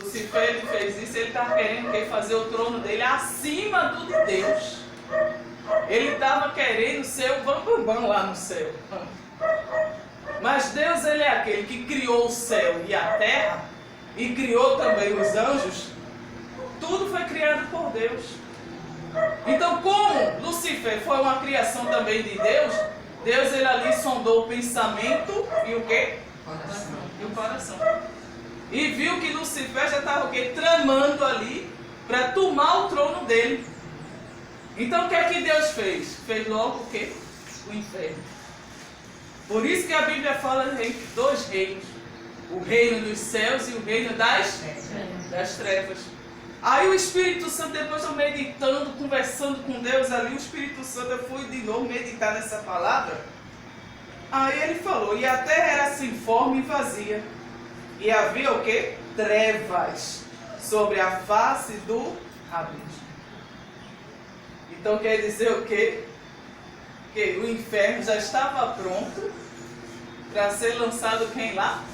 Lucifer ele fez isso, ele estava querendo fazer o trono dele acima do de Deus. Ele estava querendo ser o bambambam lá no céu. Mas Deus ele é aquele que criou o céu e a terra e criou também os anjos. Tudo foi criado por Deus. Então, como Lucifer foi uma criação também de Deus, Deus ele ali sondou o pensamento e o quê? Coração. E o coração. E viu que Lucifer já estava o quê? Tramando ali para tomar o trono dele. Então o que é que Deus fez? Fez logo o quê? O inferno. Por isso que a Bíblia fala entre dois reinos. O reino dos céus e o reino das trevas. Aí o Espírito Santo, depois eu meditando, conversando com Deus ali, o Espírito Santo, eu fui de novo meditar nessa palavra. Aí ele falou, e a terra era sem forma e vazia. E havia o quê? Trevas sobre a face do abismo. Então quer dizer o quê? Que o inferno já estava pronto para ser lançado quem lá?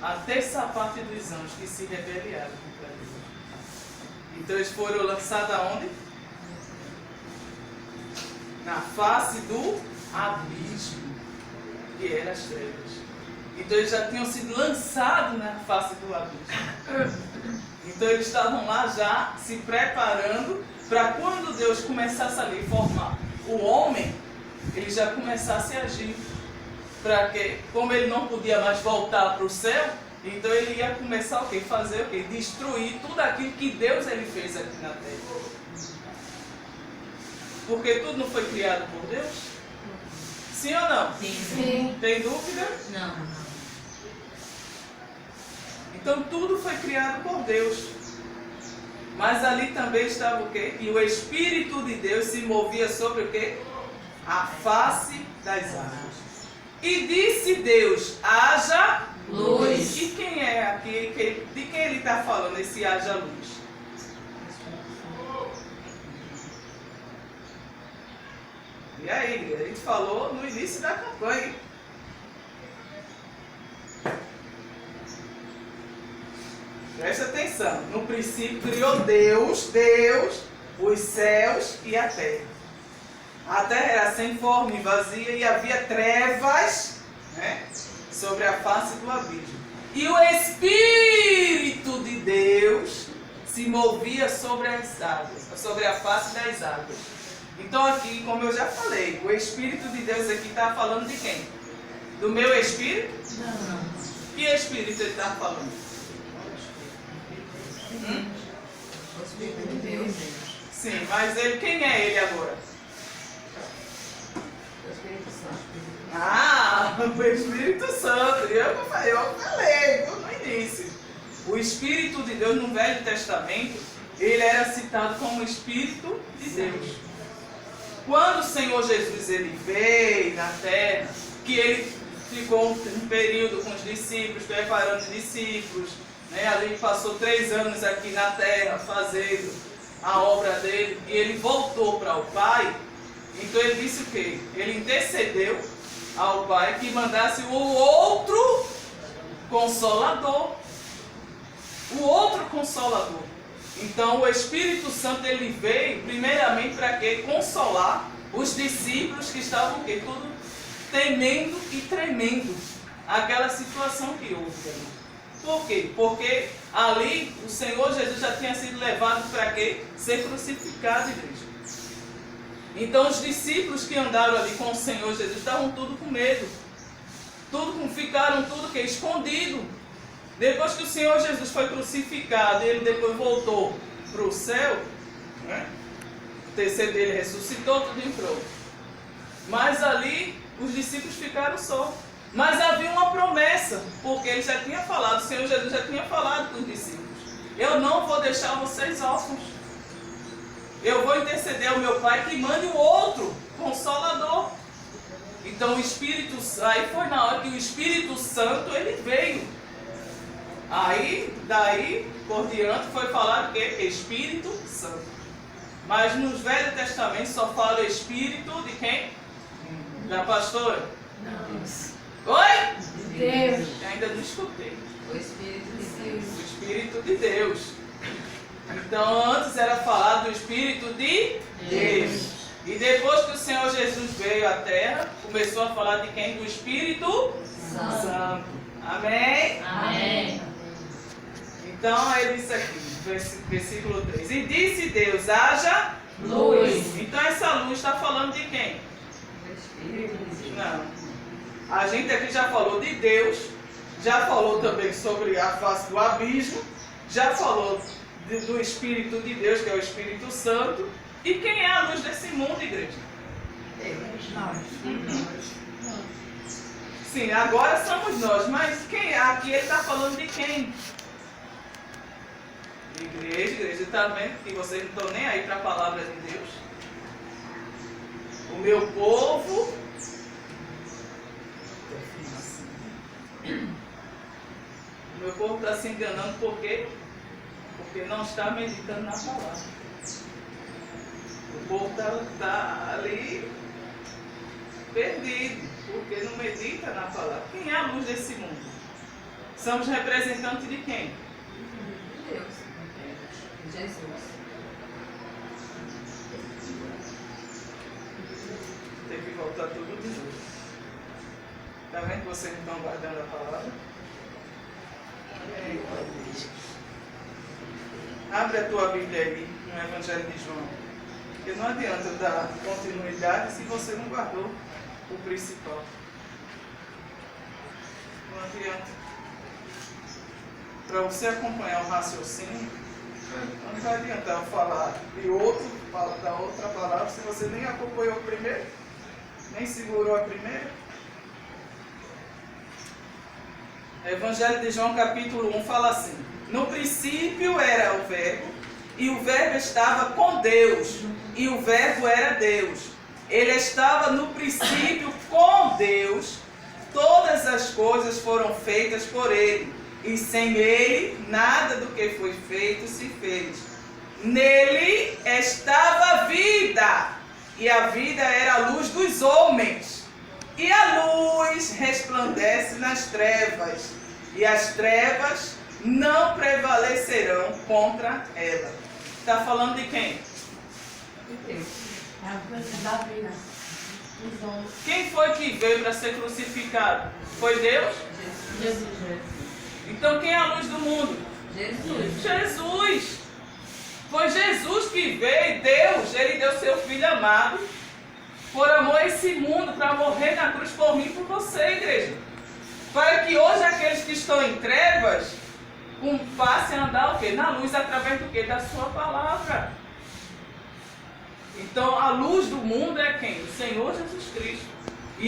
A terça parte dos anjos que se rebeliaram contra Deus. Então eles foram lançados aonde? Na face do abismo, que eram as trevas. Então eles já tinham sido lançados na face do abismo. Então eles estavam lá já se preparando para quando Deus começasse ali a formar o homem, ele já começasse a agir. Para que, como ele não podia mais voltar para o céu, então ele ia começar o quê? Fazer o quê? Destruir tudo aquilo que Deus ele fez aqui na terra. Porque tudo não foi criado por Deus? Sim ou não? Sim. Tem dúvida? Não. Então tudo foi criado por Deus. Mas ali também estava o quê? E o Espírito de Deus se movia sobre o quê? A face das águas. E disse Deus, haja luz. E quem é aqui? De quem ele está falando, esse haja luz? E aí, a gente falou no início da campanha. Presta atenção. No princípio criou Deus, os céus e a terra. A terra era sem forma e vazia e havia trevas, né, sobre a face do abismo. E o Espírito de Deus se movia sobre as águas, sobre a face das águas. Então aqui, como eu já falei, o Espírito de Deus aqui está falando de quem? Do meu Espírito? Não. Que Espírito ele está falando? O Espírito de Deus. Sim, mas ele, quem é ele agora? O Espírito Santo. Ah, o Espírito Santo. Eu falei no início. O Espírito de Deus no Velho Testamento, ele era citado como Espírito de Deus. Quando o Senhor Jesus ele veio na terra, que ele ficou um período com os discípulos, preparando os discípulos, né? Ali passou 3 anos aqui na terra fazendo a obra dele, e ele voltou para o Pai. Então ele disse o quê? Ele intercedeu ao Pai que mandasse o outro Consolador. O outro Consolador. Então o Espírito Santo ele veio primeiramente para quê? Consolar os discípulos que estavam o quê? Tudo temendo e tremendo aquela situação que houve. Por quê? Porque ali o Senhor Jesus já tinha sido levado para quê? Ser crucificado, igreja. Então os discípulos que andaram ali com o Senhor Jesus estavam tudo com medo. Ficaram tudo que escondido. Depois que o Senhor Jesus foi crucificado e ele depois voltou para o céu, né? O terceiro dele ressuscitou, tudo entrou. Mas ali os discípulos ficaram só. Mas havia uma promessa, porque ele já tinha falado, o Senhor Jesus já tinha falado com os discípulos: eu não vou deixar vocês órfãos. Eu vou interceder ao meu Pai que mande um outro Consolador. Então o Espírito, aí foi na hora que o Espírito Santo ele veio. Aí, daí por diante foi falado que Espírito Santo. Mas nos Velho Testamento só fala o Espírito de quem? Da pastora? Não. Oi? Deus. Eu ainda não escutei. O Espírito de Deus. O Espírito de Deus. Então antes era falar do Espírito de Deus. E depois que o Senhor Jesus veio à Terra, começou a falar de quem? Do Espírito Santo. Amém? Amém. Então ele disse aqui, versículo 3. E disse Deus, haja Luz. Então essa luz está falando de quem? O Espírito de Deus. Não. A gente aqui já falou de Deus, já falou também sobre a face do abismo, já falou do Espírito de Deus, que é o Espírito Santo. E quem é a luz desse mundo, igreja? Sim, agora somos nós, mas quem é? Aqui ele está falando de quem? Igreja, está vendo que vocês não estão nem aí para a palavra de Deus? O meu povo. O meu povo está se enganando por quê? Porque não está meditando na palavra. O povo está ali perdido, porque não medita na palavra. Quem é a luz desse mundo? Somos representantes de quem? Deus. Jesus. Tem que voltar tudo de novo. Está vendo que vocês não estão guardando a palavra? Abre a tua Bíblia aí no Evangelho de João. Porque não adianta dar continuidade se você não guardou o principal. Não adianta. Para você acompanhar o raciocínio, não vai adiantar eu falar da outra palavra se você nem acompanhou o primeiro, nem segurou a primeira. Evangelho de João capítulo 1 fala assim: no princípio era o Verbo, e o Verbo estava com Deus, e o Verbo era Deus. Ele estava no princípio com Deus. Todas as coisas foram feitas por Ele, e sem Ele nada do que foi feito se fez. Nele estava a vida, e a vida era a luz dos homens. E a luz resplandece nas trevas, e as trevas não prevalecerão contra ela. Está falando de quem? De Deus. É a coisa da vida. Quem foi que veio para ser crucificado? Foi Deus? Jesus. Então quem é a luz do mundo? Jesus. Jesus. Foi Jesus que veio, Deus, Ele deu seu Filho amado por amor a esse mundo, para morrer na cruz por mim e por você, igreja. Para que hoje aqueles que estão em trevas passem a andar o quê? Na luz, através do quê? Da sua palavra. Então a luz do mundo é quem? O Senhor Jesus Cristo.